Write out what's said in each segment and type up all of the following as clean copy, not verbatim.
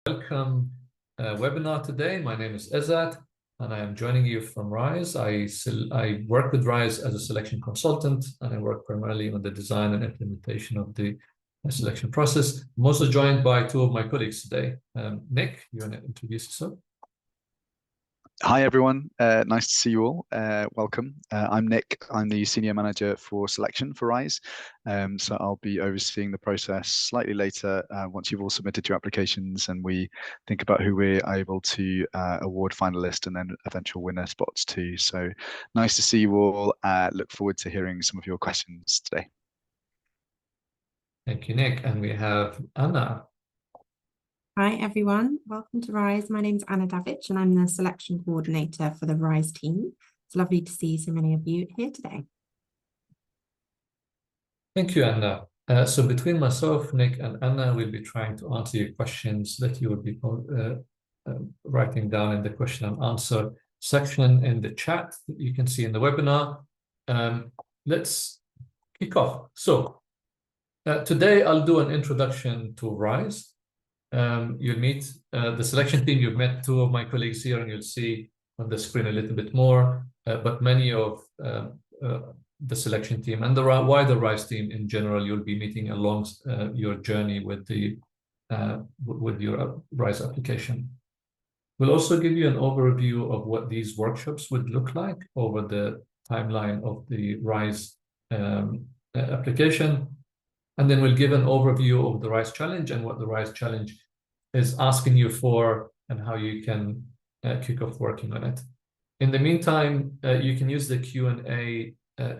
Welcome webinar today. My name is Ezat and I am joining you from RISE. I work with RISE as a selection consultant and I work primarily on the design and implementation of the selection process. I'm also joined by two of my colleagues today. Nick, you want to introduce yourself? Hi, everyone. Nice to see you all. Welcome. I'm Nick. I'm the Senior Manager for Selection for RISE. So I'll be overseeing the process slightly later once you've all submitted your applications and we think about who we're able to award finalists and then eventual winner spots to. So nice to see you all. Look forward to hearing some of your questions today. Thank you, Nick. And we have Anna. Hi everyone, welcome to RISE. My name's Anna Davic and I'm the selection coordinator for the RISE team. It's lovely to see so many of you here today. Thank you, Anna. So between myself, Nick, and Anna, we'll be trying to answer your questions that you will be writing down in the question and answer section in the chat that you can see in the webinar. Let's kick off. So today I'll do an introduction to RISE. You'll meet the selection team. You've met two of my colleagues here, and you'll see on the screen a little bit more. But many of the selection team and the wider RISE team in general, you'll be meeting along your journey with your RISE application. We'll also give you an overview of what these workshops would look like over the timeline of the RISE application. And then we'll give an overview of the RISE challenge and what the RISE challenge is asking you for and how you can kick off working on it. In the meantime, you can use the Q&A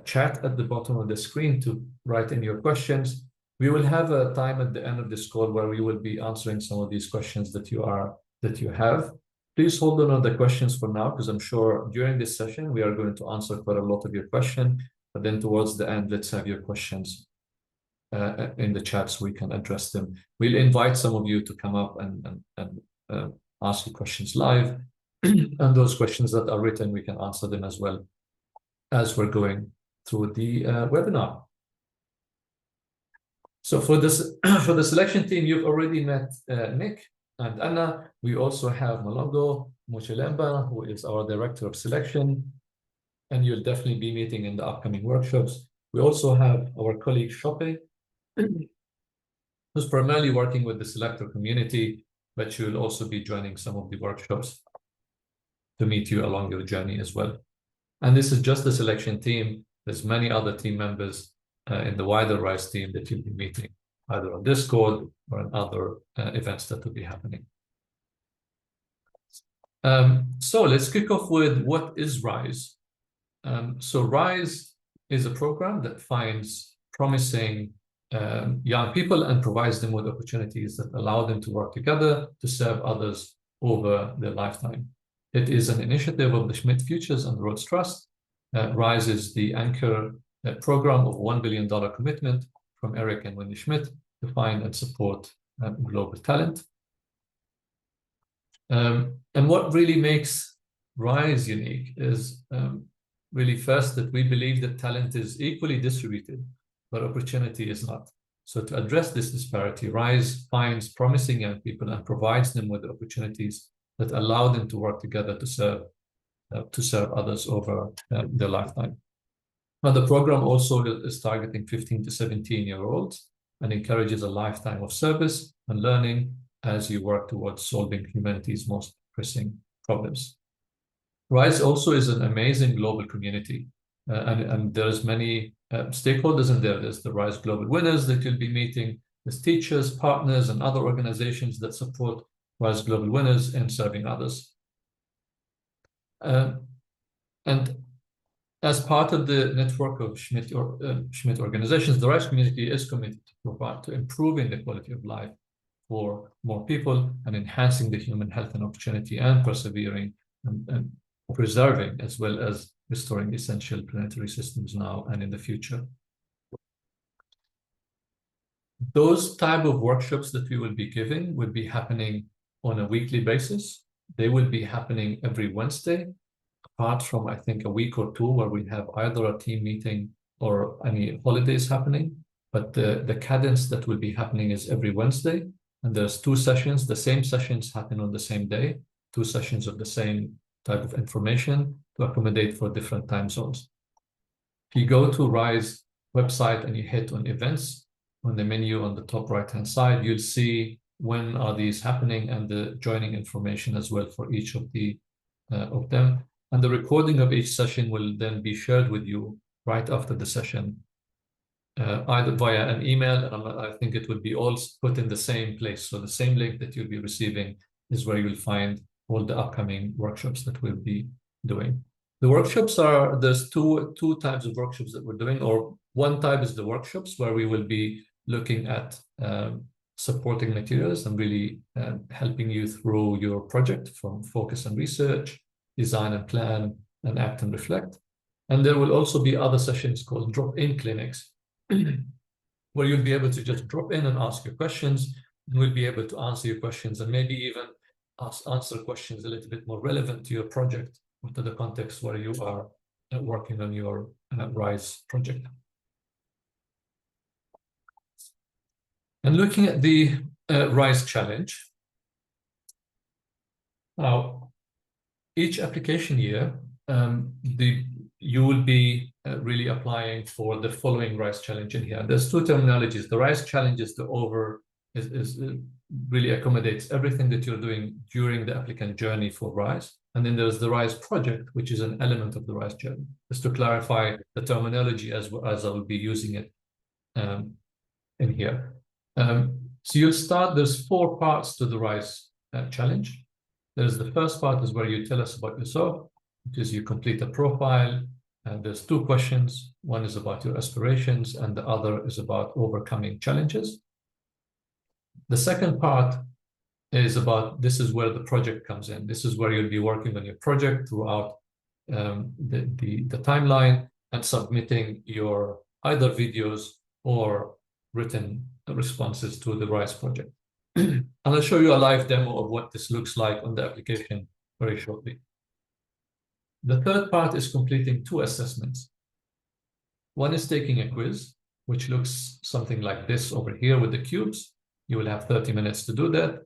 chat at the bottom of the screen to write in your questions. We will have a time at the end of this call where we will be answering some of these questions that you have. Please hold on the questions for now, because I'm sure during this session we are going to answer quite a lot of your question. But then towards the end, let's have your questions in the chat so we can address them. We'll invite some of you to come up and ask you questions live. And those questions that are written, we can answer them as well as we're going through the webinar. So for the selection team, you've already met Nick and Anna. We also have Malongo Mochelemba, who is our Director of Selection, and you'll definitely be meeting in the upcoming workshops. We also have our colleague Shope, who's primarily working with the selector community, but she will also be joining some of the workshops to meet you along your journey as well. And this is just the selection team. There's many other team members in the wider RISE team that you'll be meeting either on Discord or in other events that will be happening. So let's kick off with what is RISE. So RISE is a program that finds promising young people and provides them with opportunities that allow them to work together to serve others over their lifetime. It is an initiative of the Schmidt Futures and Rhodes Trust. RISE is the anchor program of $1 billion commitment from Eric and Wendy Schmidt to find and support global talent. And what really makes RISE unique is really first that we believe that talent is equally distributed, but opportunity is not. So to address this disparity, RISE finds promising young people and provides them with opportunities that allow them to work together to serve others over their lifetime. Now, the program also is targeting 15 to 17-year-olds and encourages a lifetime of service and learning as you work towards solving humanity's most pressing problems. RISE also is an amazing global community, and there's many stakeholders in there. There's the RISE Global Winners that you'll be meeting. There's teachers, partners, and other organizations that support RISE Global Winners in serving others. And as part of the network of Schmidt organizations, the RISE community is committed to improving the quality of life for more people and enhancing the human health and opportunity and persevering and preserving as well as restoring essential planetary systems now and in the future. Those type of workshops that we will be giving will be happening on a weekly basis. They will be happening every Wednesday, apart from, I think, a week or two where we have either a team meeting or any holidays happening. But the cadence that will be happening is every Wednesday. And there's 2 sessions. The same sessions happen on the same day, 2 sessions of the same type of information to accommodate for different time zones. If you go to Rise website and you hit on events, on the menu on the top right-hand side, you'll see when are these happening and the joining information as well for each of them. And the recording of each session will then be shared with you right after the session, either via an email, and I think it would be all put in the same place. So the same link that you'll be receiving is where you'll find all the upcoming workshops that we'll be doing. The workshops there's two types of workshops that we're doing, or one type is the workshops where we will be looking at supporting materials and really helping you through your project from focus and research, design and plan, and act and reflect. And there will also be other sessions called drop-in clinics, where you'll be able to just drop in and ask your questions, and we'll be able to answer your questions and maybe even answer questions a little bit more relevant to your project or to the context where you are working on your RISE project. And looking at the RISE challenge, now each application year, you will be really applying for the following RISE challenge in here. There's 2 terminologies. The RISE challenge is really accommodates everything that you're doing during the applicant journey for RISE. And then there's the RISE project, which is an element of the RISE journey. Just to clarify the terminology as I will be using it in here. So you'll start, there's 4 parts to the RISE challenge. There's the first part is where you tell us about yourself, which is you complete a profile, and there's 2 questions. One is about your aspirations, and the other is about overcoming challenges. The second part is about, this is where the project comes in. This is where you'll be working on your project throughout the timeline and submitting your either videos or written responses to the RISE project. And I'll show you a live demo of what this looks like on the application very shortly. The third part is completing 2 assessments. One is taking a quiz, which looks something like this over here with the cubes. You will have 30 minutes to do that.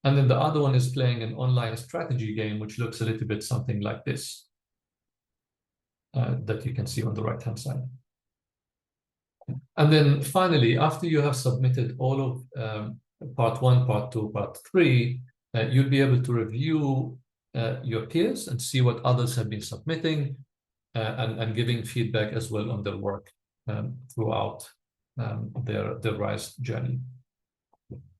And then the other one is playing an online strategy game, which looks a little bit something like this, that you can see on the right-hand side. And then finally, after you have submitted all of part 1, part 2, part 3, you'll be able to review your peers and see what others have been submitting and giving feedback as well on their work throughout their RISE journey.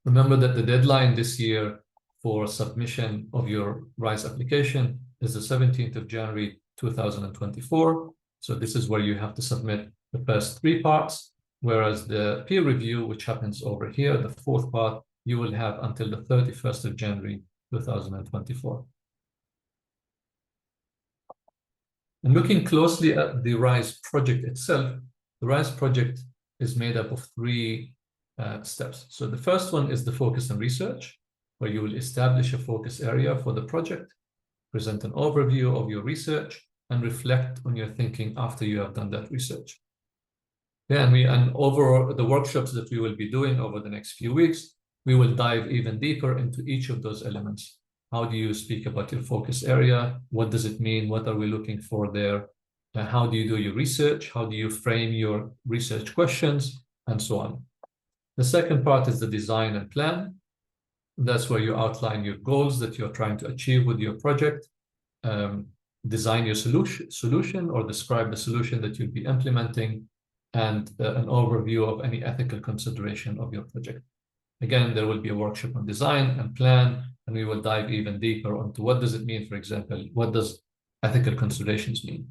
Remember that the deadline this year for submission of your RISE application is the 17th of January 2024. So this is where you have to submit the first 3 parts, whereas the peer review, which happens over here, the 4th part, you will have until the 31st of January 2024. And looking closely at the RISE project itself, the RISE project is made up of 3 steps. So the first one is the focus and research, where you will establish a focus area for the project, present an overview of your research, and reflect on your thinking after you have done that research. Yeah, and over the workshops that we will be doing over the next few weeks, we will dive even deeper into each of those elements. How do you speak about your focus area? What does it mean? What are we looking for there? How do you do your research? How do you frame your research questions? And so on. The second part is the design and plan. That's where you outline your goals that you're trying to achieve with your project. Design your solution or describe the solution that you'll be implementing, and an overview of any ethical consideration of your project. Again, there will be a workshop on design and plan, and we will dive even deeper onto what does it mean, for example, what does ethical considerations mean?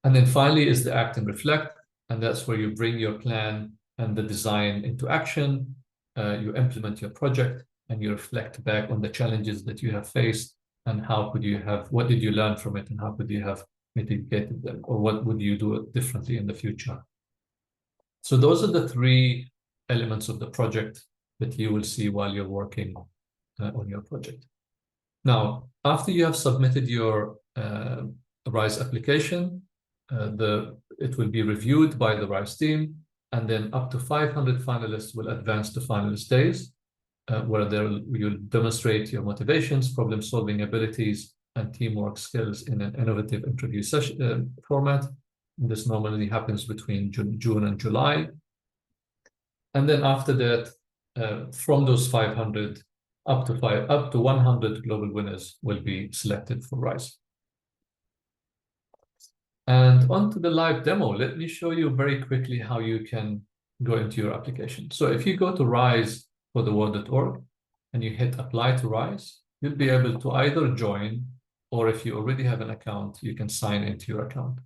And then finally is the act and reflect, and that's where you bring your plan and the design into action, you implement your project, and you reflect back on the challenges that you have faced, and what did you learn from it, and how could you have mitigated them, or what would you do differently in the future? So those are the 3 elements of the project that you will see while you're working on your project. Now, after you have submitted your RISE application, it will be reviewed by the RISE team, and then up to 500 finalists will advance to Finalist Days, where you'll demonstrate your motivations, problem-solving abilities, and teamwork skills in an innovative interview session format. This normally happens between June and July. And then after that, from those 500, up to 100 global winners will be selected for RISE. And onto the live demo, let me show you very quickly how you can go into your application. So if you go to risefortheworld.org and you hit apply to RISE, you'll be able to either join, or if you already have an account, you can sign into your account.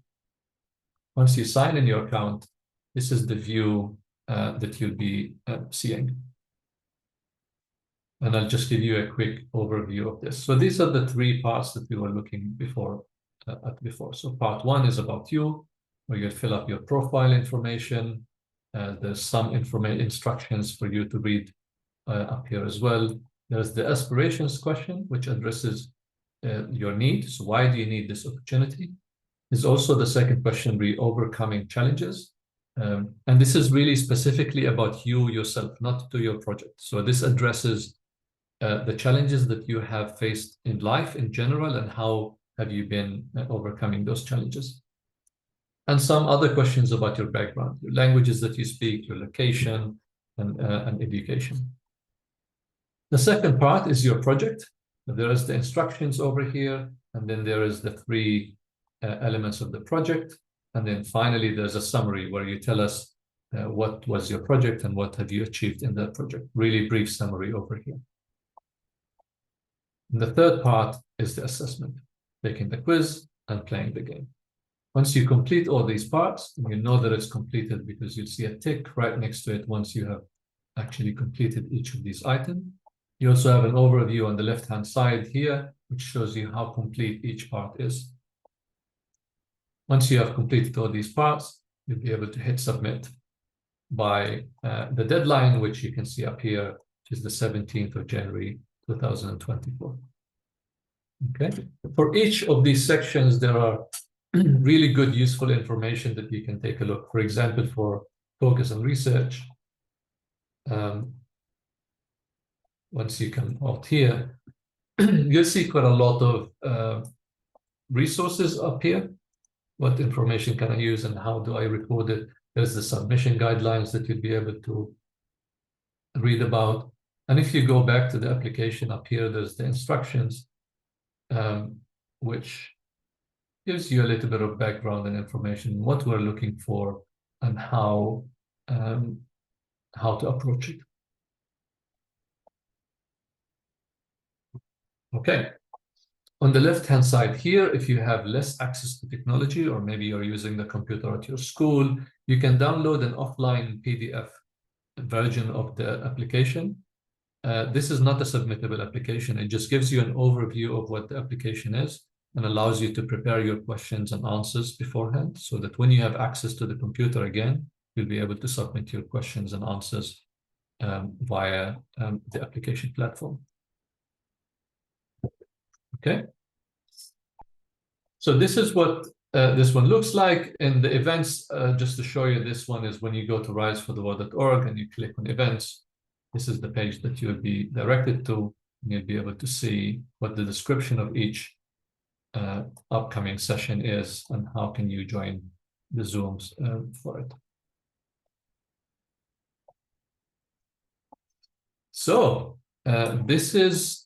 Once you sign in your account, this is the view that you'll be seeing. And I'll just give you a quick overview of this. So these are the three parts that we were looking at before. So part one is about you, where you fill up your profile information. There's some instructions for you to read up here as well. There's the aspirations question, which addresses your need. So why do you need this opportunity? There's also the second question, overcoming challenges. And this is really specifically about you yourself, not to your project. So this addresses the challenges that you have faced in life in general, and how have you been overcoming those challenges. And some other questions about your background, your languages that you speak, your location, and education. The second part is your project. There is the instructions over here, and then there is the three elements of the project. And then finally, there's a summary where you tell us what was your project and what have you achieved in that project. Really brief summary over here. And the third part is the assessment, taking the quiz and playing the game. Once you complete all these parts, you know that it's completed because you'll see a tick right next to it once you have actually completed each of these items. You also have an overview on the left-hand side here, which shows you how complete each part is. Once you have completed all these parts, you'll be able to hit submit by the deadline, which you can see up here, which is the 17th of January, 2024. Okay. For each of these sections, there are really good, useful information that you can take a look. For example, for focus on research, once you come out here, you'll see quite a lot of resources up here. What information can I use and how do I record it? There's the submission guidelines that you'll be able to read about. And if you go back to the application up here, there's the instructions, which gives you a little bit of background and information, what we're looking for and how to approach it. Okay. On the left-hand side here, if you have less access to technology, or maybe you're using the computer at your school, you can download an offline PDF version of the application. This is not a submittable application. It just gives you an overview of what the application is and allows you to prepare your questions and answers beforehand, so that when you have access to the computer again, you'll be able to submit your questions and answers via the application platform. Okay. So this is what this one looks like. In the events, just to show you, this one is when you go to risefortheworld.org and you click on events. This is the page that you'll be directed to, and you'll be able to see what the description of each upcoming session is and how can you join the Zooms for it. So this is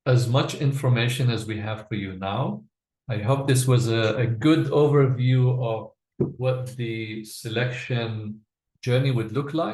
as much information as we have for you now. I hope this was a good overview of what the selection journey would look like.